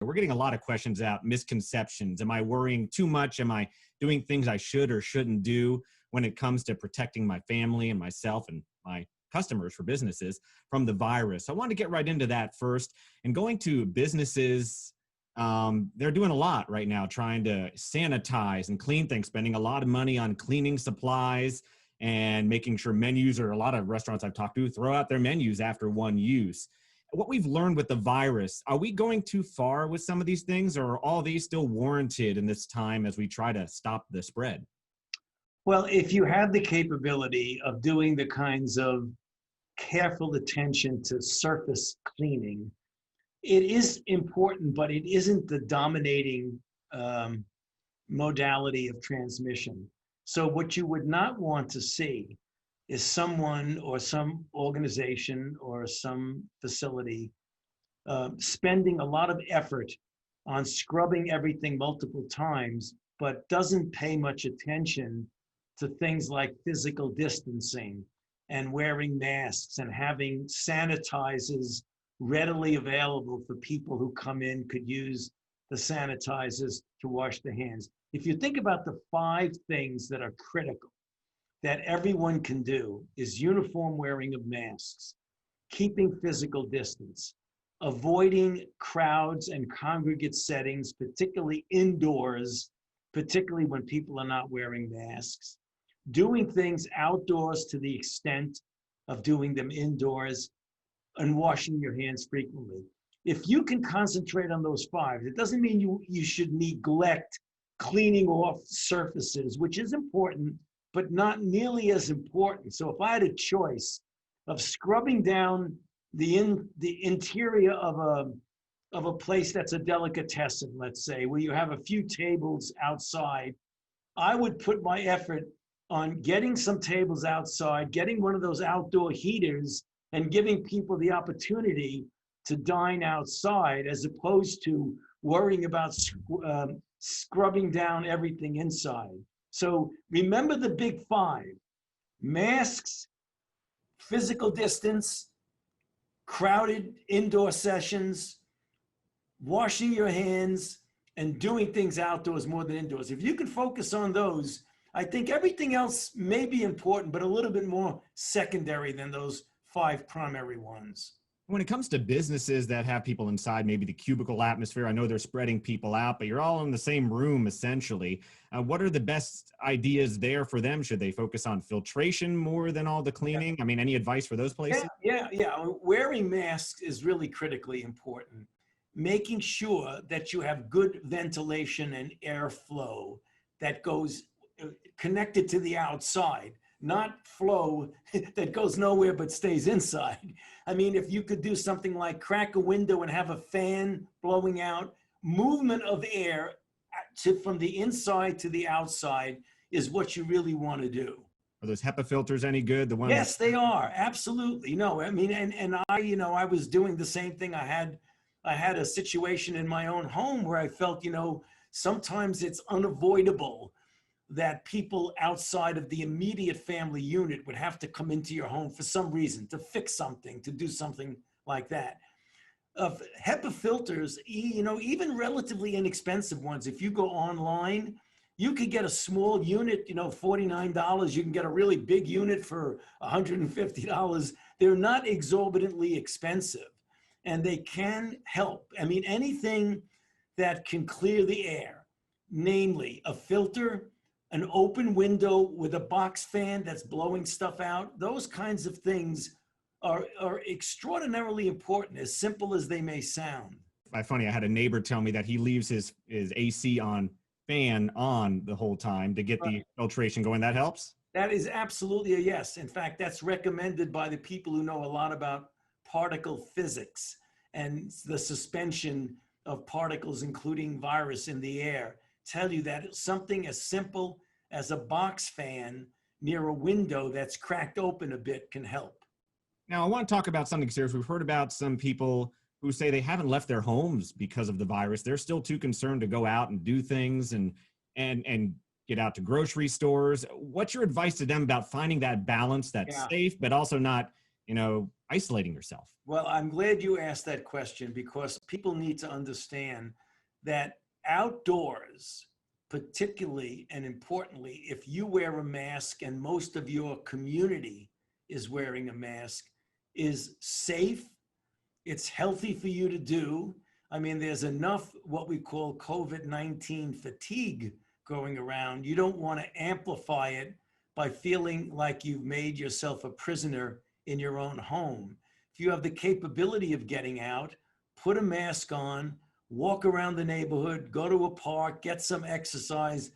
We're getting a lot of questions out, misconceptions. Am I worrying too much? Am I doing things I should or shouldn't do when it comes to protecting my family and myself and my customers for businesses from the virus? I want to get right into that first. And going to businesses, they're doing a lot right now trying to sanitize and clean things, spending a lot of money on cleaning supplies and making sure menus, or a lot of restaurants I've talked to throw out their menus after one use. What we've learned with the virus, are we going too far with some of these things, or are all these still warranted in this time as we try to stop the spread? Well, if you have the capability of doing the kinds of careful attention to surface cleaning, it is important, but it isn't the dominating modality of transmission. So what you would not want to see is someone or some organization or some facility spending a lot of effort on scrubbing everything multiple times, but doesn't pay much attention to things like physical distancing and wearing masks and having sanitizers readily available for people who come in, could use the sanitizers to wash their hands. If you think about the 5 things that are critical that everyone can do, is uniform wearing of masks, keeping physical distance, avoiding crowds and congregate settings, particularly indoors, particularly when people are not wearing masks, doing things outdoors to the extent of doing them indoors, and washing your hands frequently. If you can concentrate on those 5, it doesn't mean you should neglect cleaning off surfaces, which is important, but not nearly as important. So if I had a choice of scrubbing down the interior of a place that's a delicatessen, let's say, where you have a few tables outside, I would put my effort on getting some tables outside, getting one of those outdoor heaters, and giving people the opportunity to dine outside, as opposed to worrying about scrubbing down everything inside. So remember the big 5: masks, physical distance, crowded indoor sessions, washing your hands, and doing things outdoors more than indoors. If you can focus on those, I think everything else may be important, but a little bit more secondary than those 5 primary ones. When it comes to businesses that have people inside, maybe the cubicle atmosphere, I know they're spreading people out, but you're all in the same room, essentially. What are the best ideas there for them? Should they focus on filtration more than all the cleaning? I mean, any advice for those places? Yeah. Wearing masks is really critically important. Making sure that you have good ventilation and airflow that goes connected to the outside, not flow that goes nowhere but stays inside. I mean, if you could do something like crack a window and have a fan blowing out, movement of air from the inside to the outside is what you really want to do. Are those HEPA filters any good? The ones? Yes, they are. Absolutely. No, I mean, and I was doing the same thing. I had a situation in my own home where I felt, sometimes it's unavoidable that people outside of the immediate family unit would have to come into your home for some reason, to fix something, to do something like that. HEPA filters, even relatively inexpensive ones, if you go online, you could get a small unit, $49. You can get a really big unit for $150. They're not exorbitantly expensive, and they can help. I mean, anything that can clear the air, namely a filter, an open window with a box fan that's blowing stuff out, those kinds of things are extraordinarily important, as simple as they may sound. Funny, I had a neighbor tell me that he leaves his AC fan on the whole time to get the filtration going. That helps? That is absolutely a yes. In fact, that's recommended by the people who know a lot about particle physics and the suspension of particles, including virus, in the air. Tell you that something as simple as a box fan near a window that's cracked open a bit can help. Now, I want to talk about something serious. We've heard about some people who say they haven't left their homes because of the virus. They're still too concerned to go out and do things and get out to grocery stores. What's your advice to them about finding that balance that's safe, but also not, isolating yourself? Well, I'm glad you asked that question because people need to understand that outdoors, particularly and importantly, if you wear a mask and most of your community is wearing a mask, is safe. It's healthy for you to do. I mean, there's enough what we call COVID-19 fatigue going around. You don't want to amplify it by feeling like you've made yourself a prisoner in your own home. If you have the capability of getting out, put a mask on, walk around the neighborhood, go to a park, get some exercise.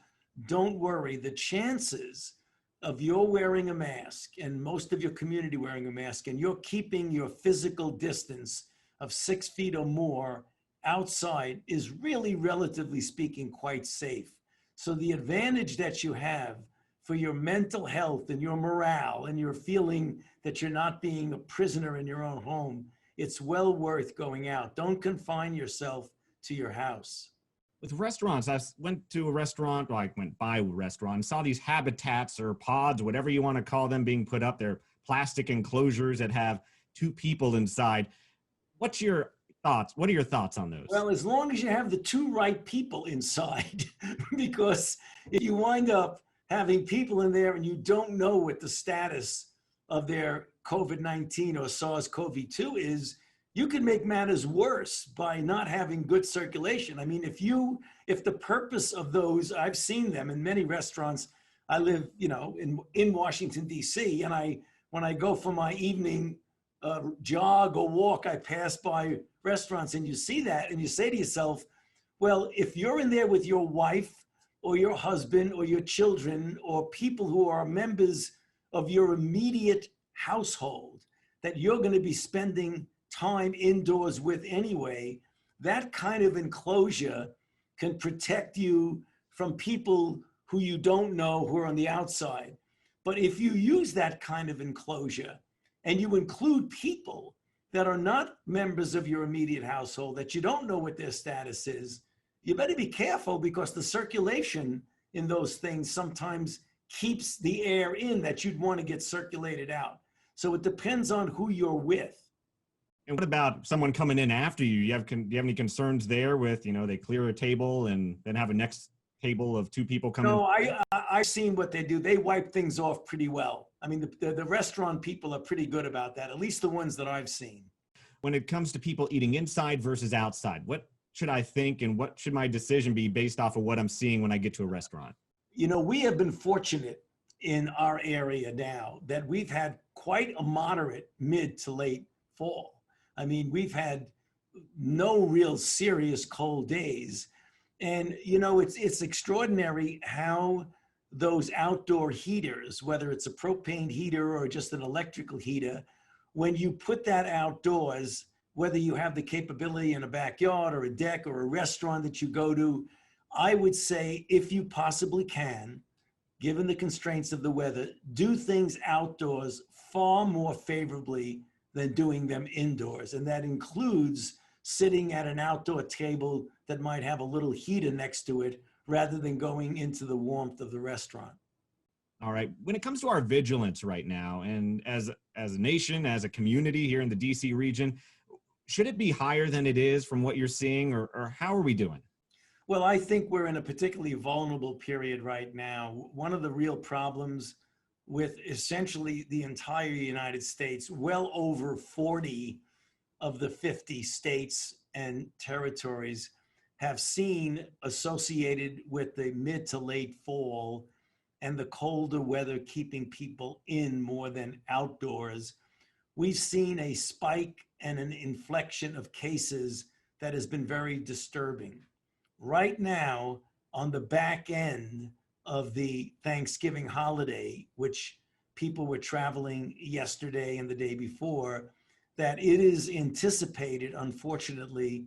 Don't worry. The chances of you're wearing a mask and most of your community wearing a mask and you're keeping your physical distance of 6 feet or more outside is really, relatively speaking, quite safe. So the advantage that you have for your mental health and your morale and your feeling that you're not being a prisoner in your own home, it's well worth going out. Don't confine yourself to your house. With restaurants, I went to a restaurant, or I went by a restaurant and saw these habitats or pods, whatever you want to call them, being put up there, plastic enclosures that have 2 people inside. What's your thoughts? What are your thoughts on those? Well, as long as you have the 2 right people inside, because if you wind up having people in there and you don't know what the status of their COVID-19 or SARS-CoV-2 is, you can make matters worse by not having good circulation. I mean, if the purpose of those, I've seen them in many restaurants. I live, in Washington, D.C., and when I go for my evening jog or walk, I pass by restaurants and you see that and you say to yourself, well, if you're in there with your wife or your husband or your children or people who are members of your immediate household that you're going to be spending time indoors with anyway, that kind of enclosure can protect you from people who you don't know who are on the outside. But if you use that kind of enclosure and you include people that are not members of your immediate household, that you don't know what their status is, you better be careful because the circulation in those things sometimes keeps the air in that you'd want to get circulated out. So it depends on who you're with. And what about someone coming in after you? Do you have any concerns there with, they clear a table and then have a next table of 2 people coming? No, I've seen what they do. They wipe things off pretty well. I mean, the restaurant people are pretty good about that, at least the ones that I've seen. When it comes to people eating inside versus outside, what should I think and what should my decision be based off of what I'm seeing when I get to a restaurant? We have been fortunate in our area now that we've had quite a moderate mid to late fall. I mean, we've had no real serious cold days. And, it's extraordinary how those outdoor heaters, whether it's a propane heater or just an electrical heater, when you put that outdoors, whether you have the capability in a backyard or a deck or a restaurant that you go to, I would say if you possibly can, given the constraints of the weather, do things outdoors far more favorably than doing them indoors. And that includes sitting at an outdoor table that might have a little heater next to it rather than going into the warmth of the restaurant. All right. When it comes to our vigilance right now, and as a nation, as a community here in the DC region, should it be higher than it is from what you're seeing, or how are we doing? Well, I think we're in a particularly vulnerable period right now. One of the real problems with essentially the entire United States, well over 40 of the 50 states and territories have seen, associated with the mid to late fall and the colder weather keeping people in more than outdoors, we've seen a spike and an inflection of cases that has been very disturbing. Right now, on the back end of the Thanksgiving holiday, which people were traveling yesterday and the day before, that it is anticipated, unfortunately,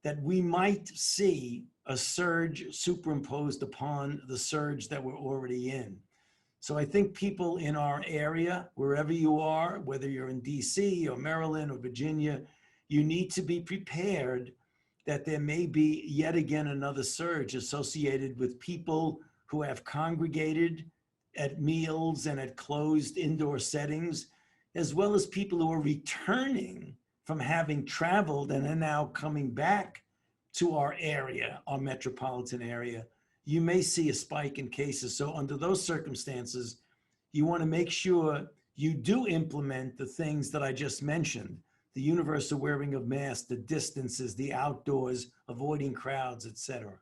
that we might see a surge superimposed upon the surge that we're already in. So I think people in our area, wherever you are, whether you're in DC or Maryland or Virginia, you need to be prepared that there may be yet again another surge associated with people who have congregated at meals and at closed indoor settings. as well as people who are returning from having traveled and are now coming back to our area, our metropolitan area, you may see a spike in cases. So under those circumstances, you want to make sure you do implement the things that I just mentioned, the universal wearing of masks, the distances, the outdoors, avoiding crowds, et cetera.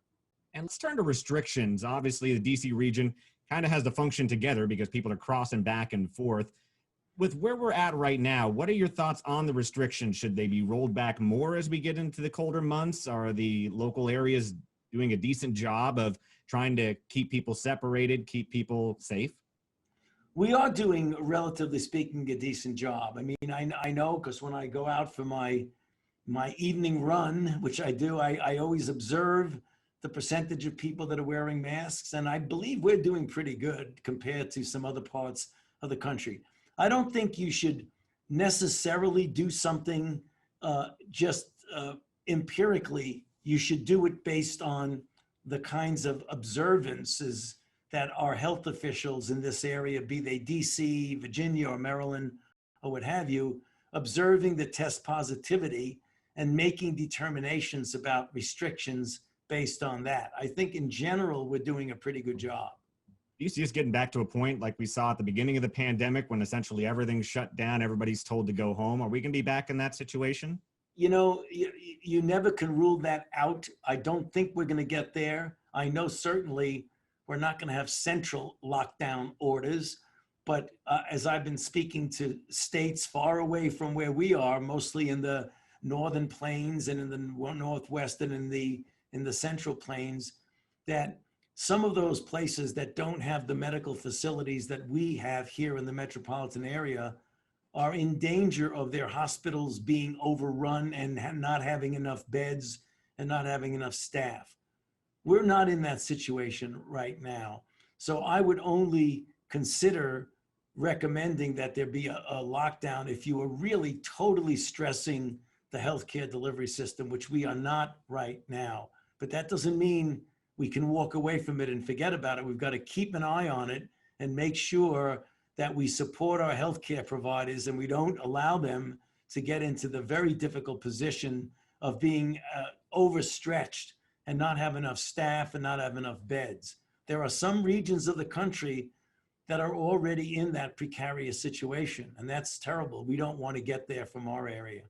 And let's turn to restrictions. Obviously, the DC region kind of has to function together because people are crossing back and forth. With where we're at right now, what are your thoughts on the restrictions? Should they be rolled back more as we get into the colder months? Are the local areas doing a decent job of trying to keep people separated, keep people safe? We are doing, relatively speaking, a decent job. I mean, I know because when I go out for my evening run, which I do, I always observe the percentage of people that are wearing masks, and I believe we're doing pretty good compared to some other parts of the country. I don't think you should necessarily do something just empirically. You should do it based on the kinds of observances that our health officials in this area, be they DC, Virginia, or Maryland, or what have you, observing the test positivity and making determinations about restrictions based on that. I think in general, we're doing a pretty good job. Do you see us getting back to a point like we saw at the beginning of the pandemic when essentially everything's shut down, everybody's told to go home? Are we going to be back in that situation? You know, you never can rule that out. I don't think we're going to get there. I know certainly we're not going to have central lockdown orders, but as I've been speaking to states far away from where we are, mostly in the northern plains and in the northwest and in the central plains, that some of those places that don't have the medical facilities that we have here in the metropolitan area are in danger of their hospitals being overrun and not having enough beds and not having enough staff. We're not in that situation right now. So I would only consider recommending that there be a lockdown if you are really totally stressing the healthcare delivery system, which we are not right now. But that doesn't mean we can walk away from it and forget about it. We've got to keep an eye on it and make sure that we support our healthcare providers and we don't allow them to get into the very difficult position of being overstretched and not have enough staff and not have enough beds. There are some regions of the country that are already in that precarious situation, and that's terrible. We don't want to get there from our area.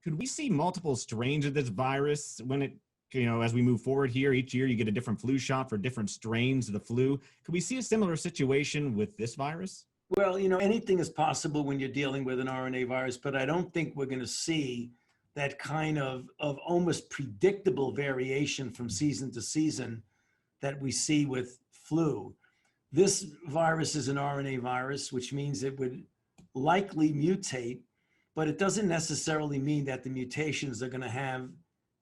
Could we see multiple strains of this virus when it, as we move forward here? Each year you get a different flu shot for different strains of the flu. Could we see a similar situation with this virus? Well, anything is possible when you're dealing with an RNA virus, but I don't think we're going to see that kind of almost predictable variation from season to season that we see with flu. This virus is an RNA virus, which means it would likely mutate, but it doesn't necessarily mean that the mutations are going to have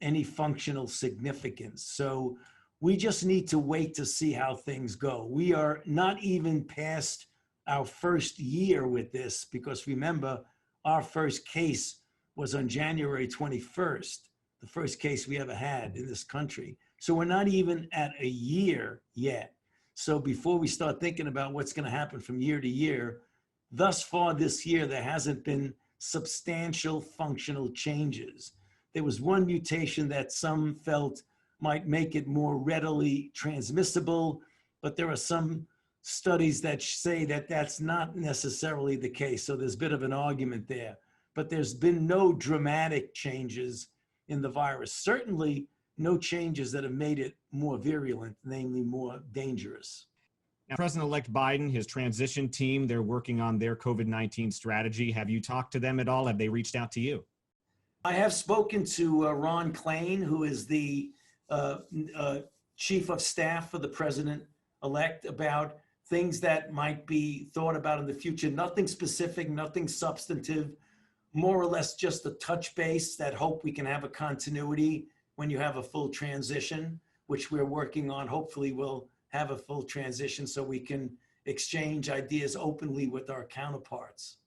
any functional significance. So we just need to wait to see how things go. We are not even past our first year with this, because remember, our first case was on January 21st, the first case we ever had in this country. So we're not even at a year yet. So before we start thinking about what's going to happen from year to year, thus far this year, there hasn't been substantial functional changes. There was one mutation that some felt might make it more readily transmissible, but there are some studies that say that that's not necessarily the case. So there's a bit of an argument there, but there's been no dramatic changes in the virus. Certainly no changes that have made it more virulent, namely more dangerous. Now, President-elect Biden, his transition team, they're working on their COVID-19 strategy. Have you talked to them at all? Have they reached out to you? I have spoken to Ron Klain, who is the chief of staff for the president-elect, about things that might be thought about in the future. Nothing specific, nothing substantive, more or less just a touch base that hope we can have a continuity when you have a full transition, which we're working on. Hopefully we'll have a full transition so we can exchange ideas openly with our counterparts.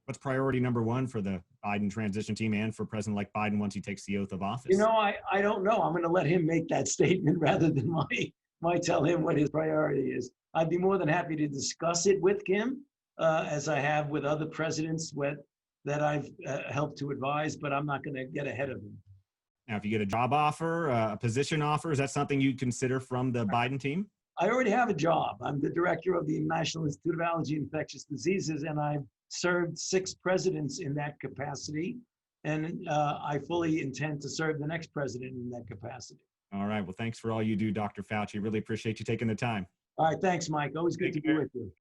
What's priority number one for the Biden transition team and for President-elect Biden once he takes the oath of office? I don't know. I'm going to let him make that statement rather than my tell him what his priority is. I'd be more than happy to discuss it with him, as I have with other presidents that I've helped to advise, but I'm not going to get ahead of them. Now, if you get a job offer, a position offer, is that something you'd consider from the Biden team? I already have a job. I'm the director of the National Institute of Allergy and Infectious Diseases, and I've served 6 presidents in that capacity. And I fully intend to serve the next president in that capacity. All right. Well, thanks for all you do, Dr. Fauci. Really appreciate you taking the time. All right. Thanks, Mike. Always good to be with you.